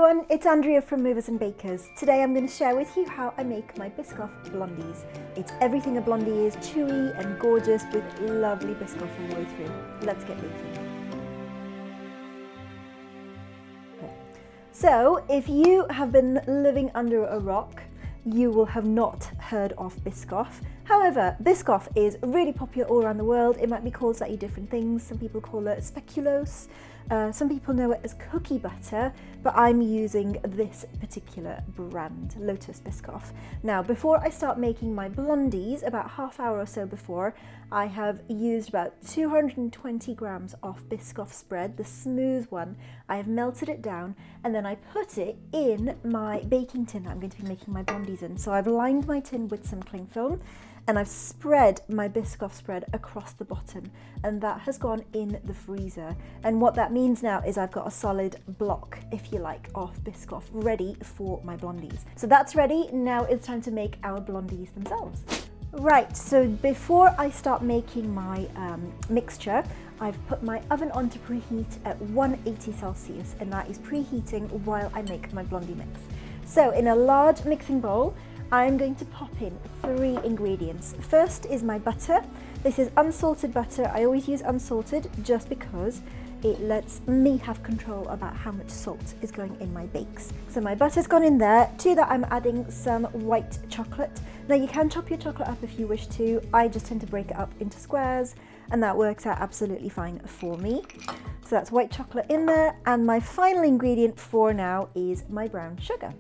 everyone, it's Andrea from Movers and Bakers. Today I'm going to share with you how I make my Biscoff Blondies. It's everything a blondie is, chewy and gorgeous with lovely Biscoff all the way through. Let's get baking. So, if you have been living under a rock, you will have not heard of Biscoff. However, Biscoff is really popular all around the world. It might be called slightly different things. Some people call it speculoos. Some people know it as cookie butter, but I'm using this particular brand, Lotus Biscoff. Now, before I start making my blondies, about half hour or so before, I have used about 220 grams of Biscoff spread, the smooth one. I have melted it down and then I put it in my baking tin that I'm going to be making my blondies in. So I've lined my tin with some cling film and I've spread my Biscoff spread across the bottom, and that has gone in the freezer. And what that means now is I've got a solid block, if you like, of Biscoff ready for my blondies. So that's ready. Now it's time to make our blondies themselves. Right, so before I start making my mixture, I've put my oven on to preheat at 180 Celsius, and that is preheating while I make my blondie mix. So in a large mixing bowl, I'm going to pop in 3 ingredients. First is my butter. This is unsalted butter. I always use unsalted just because it lets me have control about how much salt is going in my bakes. So my butter's gone in there. To that I'm adding some white chocolate. Now you can chop your chocolate up if you wish to. I just tend to break it up into squares and that works out absolutely fine for me. So that's white chocolate in there, and my final ingredient for now is my brown sugar.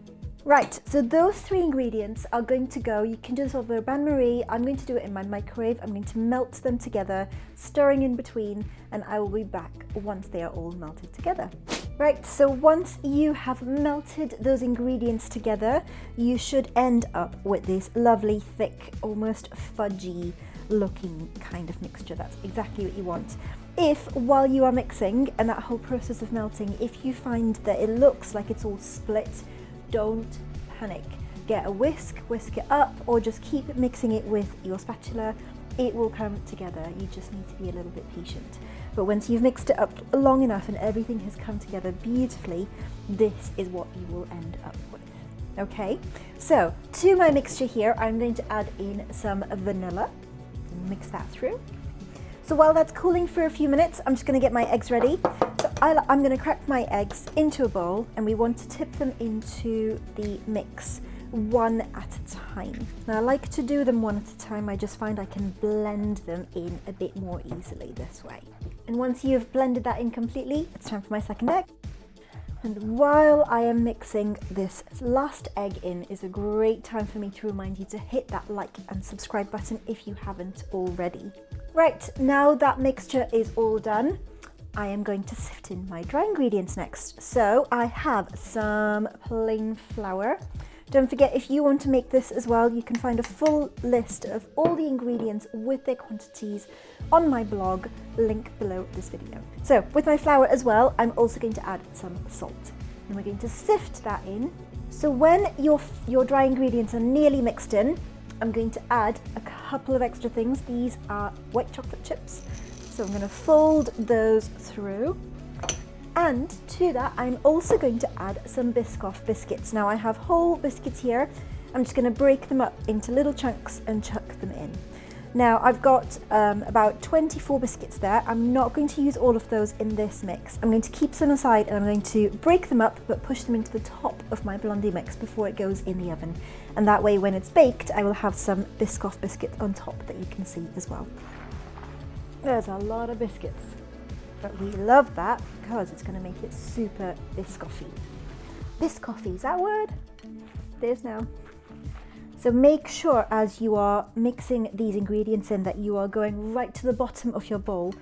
Right, so those 3 ingredients are going to go, you can do this over bain-marie. I'm going to do it in my microwave. I'm going to melt them together, stirring in between, and I will be back once they are all melted together. Right, so once you have melted those ingredients together, you should end up with this lovely, thick, almost fudgy looking kind of mixture. That's exactly what you want. If, while you are mixing and that whole process of melting, if you find that it looks like it's all split, don't panic. Get a whisk it up, or just keep mixing it with your spatula. It will come together. You just need to be a little bit patient. But once you've mixed it up long enough and everything has come together beautifully, this is what you will end up with. Okay, so to my mixture here, I'm going to add in some vanilla and mix that through. So while that's cooling for a few minutes, I'm just going to get my eggs ready. So I'm going to crack my eggs into a bowl, and we want to tip them into the mix one at a time. Now I like to do them one at a time. I just find I can blend them in a bit more easily this way. And once you've blended that in completely, it's time for my second egg. And while I am mixing, this last egg in is a great time for me to remind you to hit that like and subscribe button if you haven't already. Right, now that mixture is all done, I am going to sift in my dry ingredients next. So I have some plain flour. Don't forget, if you want to make this as well, you can find a full list of all the ingredients with their quantities on my blog, link below this video. So with my flour as well, I'm also going to add some salt. And we're going to sift that in. So when your dry ingredients are nearly mixed in, I'm going to add a couple of extra things. These are white chocolate chips. So I'm going to fold those through. And to that, I'm also going to add some Biscoff biscuits. Now I have whole biscuits here. I'm just going to break them up into little chunks and chuck them in. Now I've got about 24 biscuits there. I'm not going to use all of those in this mix. I'm going to keep some aside and I'm going to break them up but push them into the top of my blondie mix before it goes in the oven. And that way when it's baked, I will have some Biscoff biscuits on top that you can see as well. There's a lot of biscuits, but we love that because it's going to make it super Biscoffy. Biscoffy, is that a word? It is now. So make sure as you are mixing these ingredients in that you are going right to the bottom of your bowl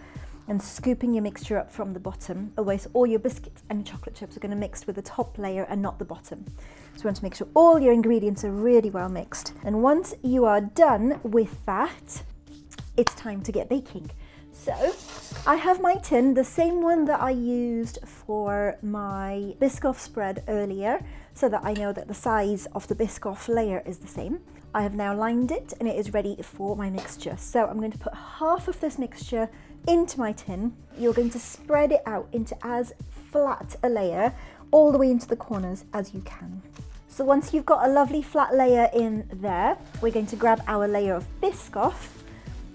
and scooping your mixture up from the bottom. Otherwise all your biscuits and your chocolate chips are going to mix with the top layer and not the bottom. So you want to make sure all your ingredients are really well mixed. And once you are done with that, it's time to get baking. So I have my tin, the same one that I used for my Biscoff spread earlier, so that I know that the size of the Biscoff layer is the same. I have now lined it and it is ready for my mixture. So I'm going to put half of this mixture into my tin. You're going to spread it out into as flat a layer all the way into the corners as you can. So once you've got a lovely flat layer in there, we're going to grab our layer of Biscoff.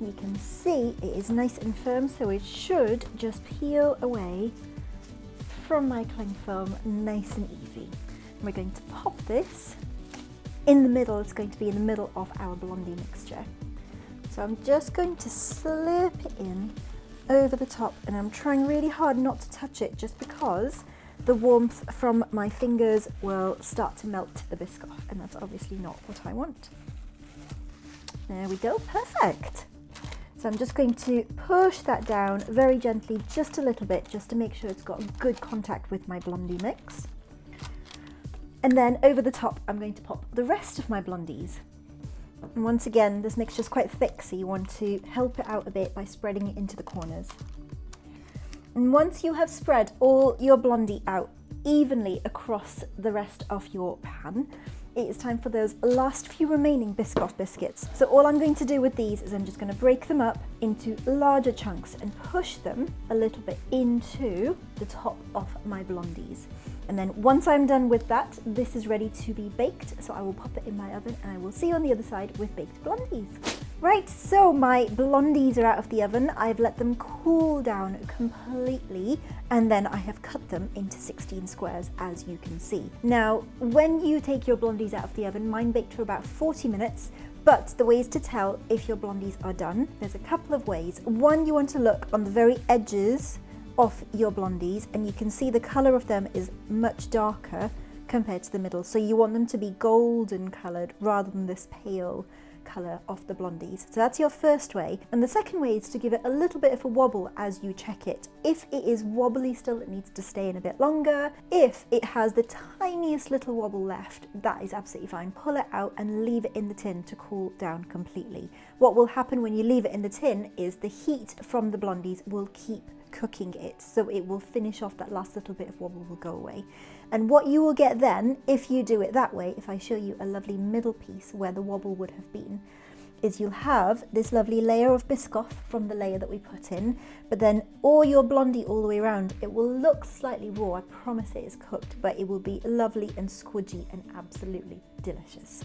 You can see it is nice and firm, so it should just peel away from my cling film nice and easy. And we're going to pop this in the middle. It's going to be in the middle of our blondie mixture. So I'm just going to slurp it in over the top, and I'm trying really hard not to touch it just because the warmth from my fingers will start to melt the Biscoff, and that's obviously not what I want. There we go, perfect. So I'm just going to push that down very gently, just a little bit, just to make sure it's got good contact with my blondie mix. And then over the top, I'm going to pop the rest of my blondies. And once again, this mixture is quite thick, so you want to help it out a bit by spreading it into the corners. And once you have spread all your blondie out evenly across the rest of your pan, it is time for those last few remaining Biscoff biscuits. So all I'm going to do with these is I'm just going to break them up into larger chunks and push them a little bit into the top of my blondies. And then once I'm done with that, this is ready to be baked. So I will pop it in my oven and I will see you on the other side with baked blondies. Right, so my blondies are out of the oven. I've let them cool down completely, and then I have cut them into 16 squares, as you can see. Now, when you take your blondies out of the oven, mine baked for about 40 minutes, but the ways to tell if your blondies are done, there's a couple of ways. One, you want to look on the very edges of your blondies, and you can see the color of them is much darker compared to the middle. So you want them to be golden colored rather than this pale color of the blondies. So that's your first way. And the second way is to give it a little bit of a wobble as you check it. If it is wobbly still, it needs to stay in a bit longer. If it has the tiniest little wobble left, that is absolutely fine. Pull it out and leave it in the tin to cool down completely. What will happen when you leave it in the tin is the heat from the blondies will keep cooking it, so it will finish off. That last little bit of wobble will go away. And what you will get then, if you do it that way, if I show you a lovely middle piece where the wobble would have been, is you'll have this lovely layer of Biscoff from the layer that we put in, but then all your blondie all the way around. It will look slightly raw, I promise it is cooked, but it will be lovely and squidgy and absolutely delicious.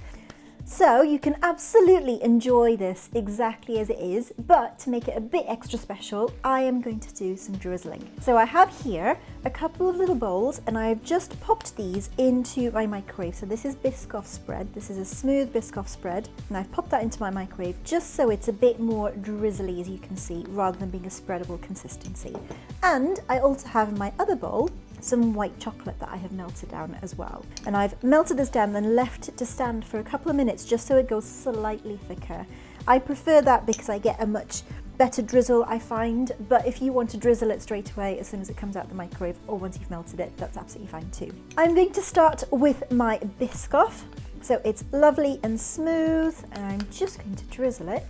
So you can absolutely enjoy this exactly as it is, but to make it a bit extra special, I am going to do some drizzling. So I have here a couple of little bowls, and I've just popped these into my microwave. So this is Biscoff spread. This is a smooth Biscoff spread, and I've popped that into my microwave just so it's a bit more drizzly, as you can see, rather than being a spreadable consistency. And I also have in my other bowl some white chocolate that I have melted down as well. And I've melted this down, then left it to stand for a couple of minutes just so it goes slightly thicker. I prefer that because I get a much better drizzle, I find, but if you want to drizzle it straight away as soon as it comes out the microwave or once you've melted it, that's absolutely fine too. I'm going to start with my Biscoff. So it's lovely and smooth, and I'm just going to drizzle it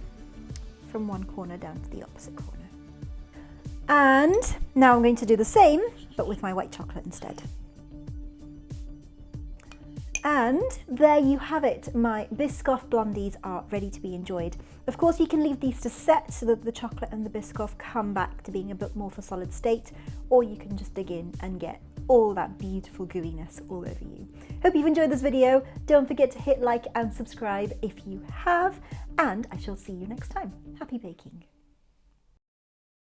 from one corner down to the opposite corner. And now I'm going to do the same, but with my white chocolate instead. And there you have it. My Biscoff blondies are ready to be enjoyed. Of course, you can leave these to set so that the chocolate and the Biscoff come back to being a bit more of a solid state, or you can just dig in and get all that beautiful gooiness all over you. Hope you've enjoyed this video. Don't forget to hit like and subscribe if you have, and I shall see you next time. Happy baking.